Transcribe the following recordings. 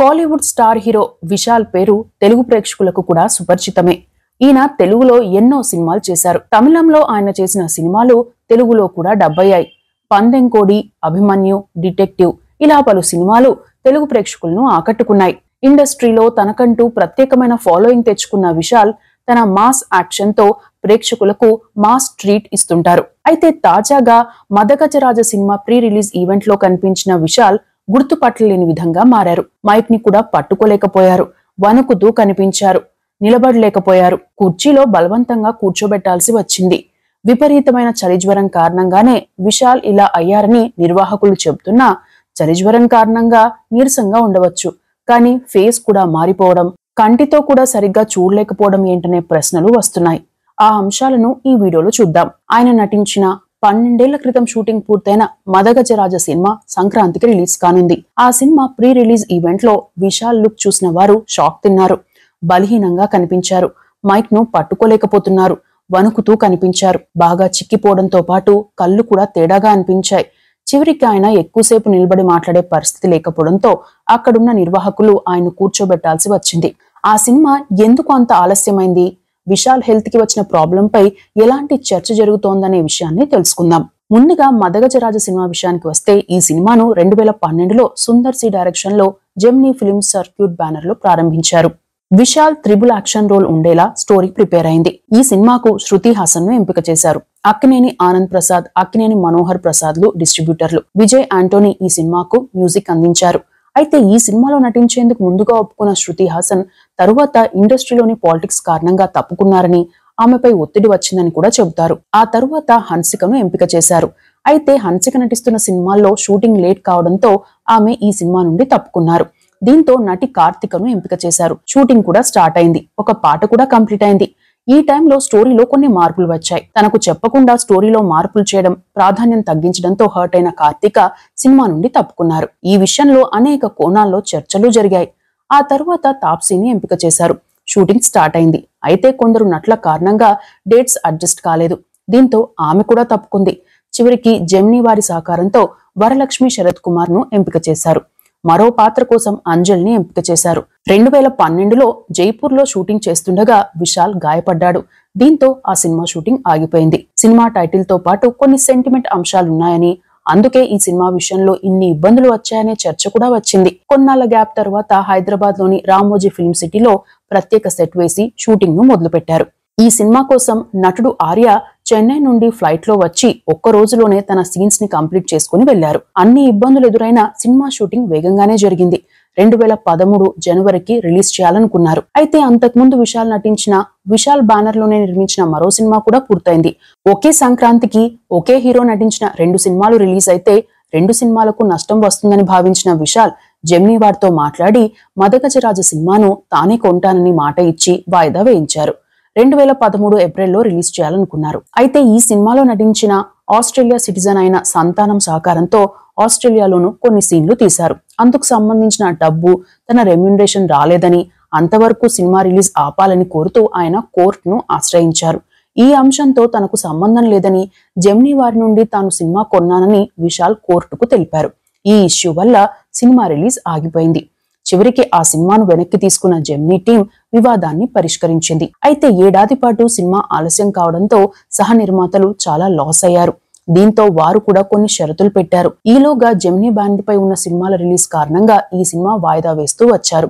Kollywood star hero Vishal పేరు తెలుగు ప్రేక్షకులకు కూడా సుపరిచితమే. ఈయన తెలుగులో ఎన్నో సినిమాలు చేశారు. తమిళంలో ఆయన చేసిన సినిమాలు తెలుగులో కూడా డబ్బయ్యాయి. పందెంకోడి, అభిమన్యు, డిటెక్టివ్ ఇలా పలు సినిమాలు తెలుగు ప్రేక్షకులను ఆకట్టుకున్నాయి. ఇండస్ట్రీలో తనకంటూ ప్రత్యేకమైన ఫాలోయింగ్ తెచ్చుకున్న విశాల్ తన మాస్ యాక్షన్ తో ప్రేక్షకులకు మాస్ ట్రీట్ ఇస్తుంటారు. అయితే తాజాగా Madagajaraja cinema pre release event లో కనిపించిన విశాల్ గుర్తుపట్టలేని విధంగా మారారు. మైక్ ని కూడా పట్టుకోలేకపోయారు. వణుకుతూ కనిపించారు. నిలబడలేకపోయారు. కుర్చీలో బలవంతంగా కూర్చోబెట్టాల్సి వచ్చింది. విపరీతమైన చలిజ్వరం కారణంగానే విశాల్ ఇలా అయ్యారని నిర్వాహకులు చెబుతున్నా, చలిజ్వరం కారణంగా నీరసంగా ఉండవచ్చు, కానీ ఫేస్ కూడా మారిపోవడం, కంటితో కూడా సరిగ్గా చూడలేకపోవడం ఏంటనే ప్రశ్నలు వస్తున్నాయి. ఆ అంశాలను ఈ వీడియోలో చూద్దాం. ఆయన నటించిన 12 ఏళ్ల క్రితం షూటింగ్ పూర్తయిన మదగజరాజ సినిమా సంక్రాంతికి రిలీజ్ కానుంది. ఆ సినిమా ప్రీ రిలీజ్ ఈవెంట్ లో విశాల్ లుక్ చూసిన వారు షాక్ తిన్నారు. బలహీనంగా కనిపించారు. మైక్ ను పట్టుకోలేకపోతున్నారు. వణుకుతూ కనిపించారు. బాగా చిక్కిపోవడంతో పాటు కళ్ళు కూడా తేడాగా అనిపించాయి. చివరికి ఆయన ఎక్కువసేపు నిలబడి మాట్లాడే పరిస్థితి లేకపోవడంతో అక్కడున్న నిర్వాహకులు ఆయన కూర్చోబెట్టాల్సి వచ్చింది. ఆ సినిమా ఎందుకు అంత ఆలస్యమైంది, విశాల్ హెల్త్ కి వచ్చిన ప్రాబ్లం పై ఎలాంటి చర్చ జరుగుతోందనే విషయాన్ని తెలుసుకుందాం. ముందుగా మదగజరాజ సినిమా విషయానికి వస్తే, ఈ సినిమాను 2012లో సుందర్ సి డైరెక్షన్ లో జెమినీ ఫిల్మ్స్ సర్క్యూట్ బ్యానర్ లో ప్రారంభించారు. విశాల్ త్రిబుల్ యాక్షన్ రోల్ ఉండేలా స్టోరీ ప్రిపేర్ అయింది. ఈ సినిమాకు శృతి హాసన్ ను ఎంపిక చేశారు. అక్కినేని ఆనంద్ ప్రసాద్, అక్కినేని మనోహర్ ప్రసాద్లు డిస్ట్రిబ్యూటర్లు. విజయ్ ఆంటోనీ ఈ సినిమాకు మ్యూజిక్ అందించారు. అయితే ఈ సినిమాలో నటించేందుకు ముందుగా ఒప్పుకున్న శృతి హాసన్ తరువాత ఇండస్ట్రీలోని పాలిటిక్స్ కారణంగా తప్పుకున్నారని, ఆమెపై ఒత్తిడి వచ్చిందని కూడా చెబుతారు. ఆ తరువాత హన్సికను ఎంపిక చేశారు. అయితే హన్సిక నటిస్తున్న సినిమాల్లో షూటింగ్ లేట్ కావడంతో ఆమె ఈ సినిమా నుండి తప్పుకున్నారు. దీంతో నటి కార్తికను ఎంపిక చేశారు. షూటింగ్ కూడా స్టార్ట్ అయింది. ఒక పాట కూడా కంప్లీట్ అయింది. ఈ టైంలో స్టోరీలో కొన్ని మార్పులు వచ్చాయి. తనకు చెప్పకుండా స్టోరీలో మార్పులు చేయడం, ప్రాధాన్యం తగ్గించడంతో హర్ట్ అయిన కార్తిక సినిమా నుండి తప్పుకున్నారు. ఈ విషయంలో అనేక కోణాల్లో చర్చలు జరిగాయి. ఆ తరువాత తాప్సీని ఎంపిక చేశారు. షూటింగ్ స్టార్ట్ అయింది. అయితే కొందరు నటుల కారణంగా డేట్స్ అడ్జస్ట్ కాలేదు. దీంతో ఆమె కూడా తప్పుకుంది. చివరికి జెమినీ వారి సహకారంతో వరలక్ష్మి శరత్ కుమార్ ను ఎంపిక చేశారు. మరో పాత్ర కోసం అంజల్ ని ఎంపిక చేశారు. 2012లో జైపూర్ లో షూటింగ్ చేస్తుండగా విశాల్ గాయపడ్డాడు. దీంతో ఆ సినిమా షూటింగ్ ఆగిపోయింది. సినిమా టైటిల్ తో పాటు కొన్ని సెంటిమెంట్ అంశాలున్నాయని, అందుకే ఈ సినిమా విషయంలో ఇన్ని ఇబ్బందులు వచ్చాయనే చర్చ కూడా వచ్చింది. కొన్నాళ్ల గ్యాప్ తర్వాత హైదరాబాద్ లోని రామోజీ ఫిల్మ్ సిటీలో ప్రత్యేక సెట్ వేసి షూటింగ్ ను మొదలుపెట్టారు. ఈ సినిమా కోసం నటుడు ఆర్య చెన్నై నుండి ఫ్లైట్ లో వచ్చి ఒక్క రోజులోనే తన సీన్స్ ని కంప్లీట్ చేసుకుని వెళ్లారు. అన్ని ఇబ్బందులు ఎదురైన సినిమా షూటింగ్ వేగంగానే జరిగింది. 2013 జనవరికి రిలీజ్ చేయాలనుకున్నారు. అయితే అంతకుముందు విశాల్ నటించిన విశాల్ బ్యానర్ లోనే నిర్మించిన మరో సినిమా కూడా పూర్తయింది. ఒకే సంక్రాంతికి ఒకే హీరో నటించిన 2 సినిమాలు రిలీజ్ అయితే 2 సినిమాలకు నష్టం వస్తుందని భావించిన విశాల్ జెమినీ వారితో మాట్లాడి మదగజరాజ సినిమాను తానే కొంటానని మాట ఇచ్చి వాయిదా వేయించారు. 2013 ఏప్రిల్లో రిలీజ్ చేయాలనుకున్నారు. అయితే ఈ సినిమాలో నటించిన ఆస్ట్రేలియా సిటిజన్ అయిన సంతానం సహకారంతో ఆస్ట్రేలియాలోనూ కొన్ని సీన్లు తీశారు. అందుకు సంబంధించిన డబ్బు, తన రెమ్యునరేషన్ రాలేదని, అంతవరకు సినిమా రిలీజ్ ఆపాలని కోరుతూ ఆయన కోర్టును ఆశ్రయించారు. ఈ అంశంతో తనకు సంబంధం లేదని, జెమినీ వారి నుండి తాను సినిమా కొన్నానని విశాల్ కోర్టుకు తెలిపారు. ఈ ఇష్యూ వల్ల సినిమా రిలీజ్ ఆగిపోయింది. చివరికి ఆ సినిమాను వెనక్కి తీసుకున్న జెమినీ టీం వివాదాన్ని పరిష్కరించింది. అయితే ఏడాది పాటు సినిమా ఆలస్యం కావడంతో సహ నిర్మాతలు చాలా లాస్ అయ్యారు. దీంతో వారు కూడా కొన్ని షరతులు పెట్టారు. ఈలోగా జెమినీ బ్యానర్ పై ఉన్న సినిమాల రిలీజ్ కారణంగా ఈ సినిమా వాయిదా వేస్తూ వచ్చారు.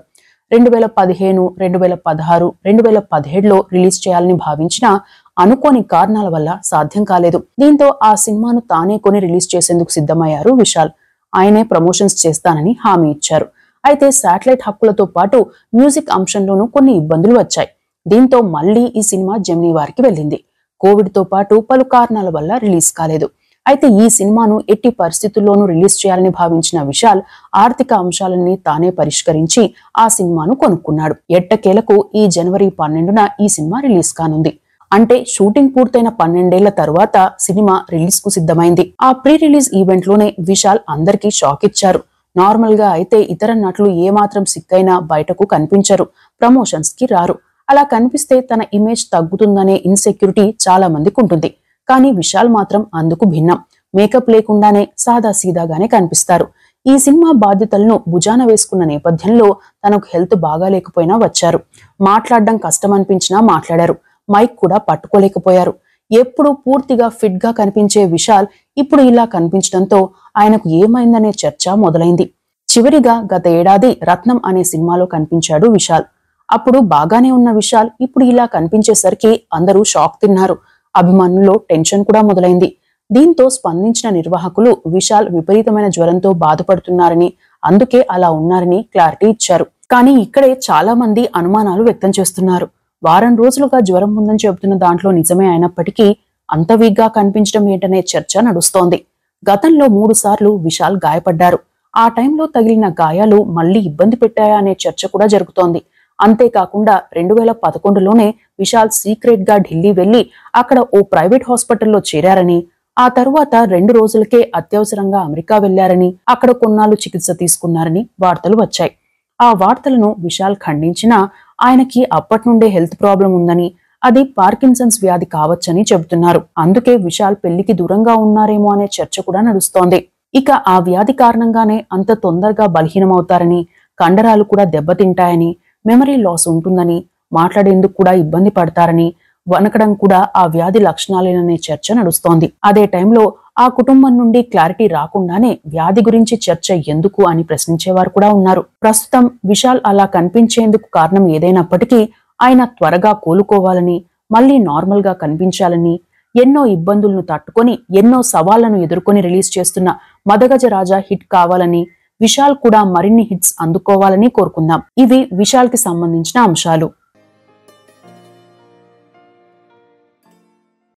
2015, 2016, 2017లో రిలీజ్ చేయాలని భావించినా అనుకోని కారణాల వల్ల సాధ్యం కాలేదు. దీంతో ఆ సినిమాను తానే కొని రిలీజ్ చేసేందుకు సిద్ధమయ్యారు విశాల్. ఆయనే ప్రమోషన్స్ చేస్తానని హామీ ఇచ్చారు. అయితే శాటిలైట్ హక్కులతో పాటు మ్యూజిక్ అంశంలోనూ కొన్ని ఇబ్బందులు వచ్చాయి. దీంతో మళ్లీ ఈ సినిమా జెమినీ వారికి వెళ్ళింది. కోవిడ్ తో పాటు పలు కారణాల వల్ల రిలీజ్ కాలేదు. అయితే ఈ సినిమాను ఎట్టి పరిస్థితుల్లోనూ రిలీజ్ చేయాలని భావించిన విశాల్ ఆర్థిక అంశాలన్నీ తానే పరిష్కరించి ఆ సినిమాను కొనుక్కున్నాడు. ఎట్టకేలకు ఈ జనవరి 12న ఈ సినిమా రిలీజ్ కానుంది. అంటే షూటింగ్ పూర్తయిన 12 ఏళ్ల తరువాత సినిమా రిలీజ్ కు సిద్ధమైంది. ఆ ప్రీ రిలీజ్ ఈవెంట్ లోనే విశాల్ అందరికీ షాక్ ఇచ్చారు. నార్మల్ గా అయితే ఇతర నటులు ఏమాత్రం సిక్కైనా బయటకు కనిపించరు, ప్రమోషన్స్ కి రారు. అలా కనిపిస్తే తన ఇమేజ్ తగ్గుతుందనే ఇన్సెక్యూరిటీ చాలా మందికి ఉంటుంది. కానీ విశాల్ మాత్రం అందుకు భిన్నం. మేకప్ లేకుండానే సాదా సీదాగానే కనిపిస్తారు. ఈ సినిమా బాధ్యతలను భుజాన వేసుకున్న నేపథ్యంలో తనకు హెల్త్ బాగాలేకపోయినా వచ్చారు. మాట్లాడడం కష్టం అనిపించినా మాట్లాడారు. మైక్ కూడా పట్టుకోలేకపోయారు. ఎప్పుడు పూర్తిగా ఫిట్ గా కనిపించే విశాల్ ఇప్పుడు ఇలా కనిపించడంతో ఆయనకు ఏమైందనే చర్చ మొదలైంది. చివరిగా గత ఏడాది రత్నం అనే సినిమాలో కనిపించాడు విశాల్. అప్పుడు బాగానే ఉన్న విశాల్ ఇప్పుడు ఇలా కనిపించేసరికి అందరూ షాక్ తిన్నారు. అభిమానుల్లో టెన్షన్ కూడా మొదలైంది. దీంతో స్పందించిన నిర్వాహకులు విశాల్ విపరీతమైన జ్వరంతో బాధపడుతున్నారని, అందుకే అలా ఉన్నారని క్లారిటీ ఇచ్చారు. కానీ ఇక్కడే చాలా మంది అనుమానాలు వ్యక్తం చేస్తున్నారు. వారం రోజులుగా జ్వరం ఉందని చెబుతున్న దాంట్లో నిజమే అయినప్పటికీ అంత వీక్గా కనిపించడం ఏంటనే చర్చ నడుస్తోంది. గతంలో 3 సార్లు విశాల్ గాయపడ్డారు. ఆ టైంలో తగిలిన గాయాలు మళ్లీ ఇబ్బంది పెట్టాయా అనే చర్చ కూడా జరుగుతోంది. అంతేకాకుండా 2011లోనే విశాల్ సీక్రెట్ గా ఢిల్లీ వెళ్లి అక్కడ ఓ ప్రైవేట్ హాస్పిటల్లో చేరారని, ఆ తరువాత 2 రోజులకే అత్యవసరంగా అమెరికా వెళ్లారని, అక్కడ కొన్నాళ్లు చికిత్స తీసుకున్నారని వార్తలు వచ్చాయి. ఆ వార్తలను విశాల్ ఖండించినా ఆయనకి అప్పట్నుండే హెల్త్ ప్రాబ్లం ఉందని, అది పార్కిన్సన్స్ వ్యాధి కావచ్చని చెబుతున్నారు. అందుకే విశాల్ పెళ్లికి దూరంగా ఉన్నారేమో అనే చర్చ కూడా నడుస్తోంది. ఇక ఆ వ్యాధి కారణంగానే అంత తొందరగా బలహీనమవుతారని, కండరాలు కూడా దెబ్బతింటాయని, మెమరీ లాస్ ఉంటుందని, మాట్లాడేందుకు కూడా ఇబ్బంది పడతారని, వణకడం కూడా ఆ వ్యాధి లక్షణాలేననే చర్చ నడుస్తోంది. అదే టైంలో ఆ కుటుంబం నుండి క్లారిటీ రాకుండానే వ్యాధి గురించి చర్చ ఎందుకు అని ప్రశ్నించేవారు కూడా ఉన్నారు. ప్రస్తుతం విశాల్ అలా కనిపించేందుకు కారణం ఏదైనప్పటికీ ఆయన త్వరగా కోలుకోవాలని, మళ్లీ నార్మల్ గా కనిపించాలని, ఎన్నో ఇబ్బందులను తట్టుకొని ఎన్నో సవాళ్లను ఎదుర్కొని రిలీజ్ చేస్తున్న మదగజ రాజా హిట్ కావాలని, విశాల్ కూడా మరిన్ని హిట్స్ అందుకోవాలని కోరుకుందాం. ఇవి విశాల్ కి సంబంధించిన అంశాలు.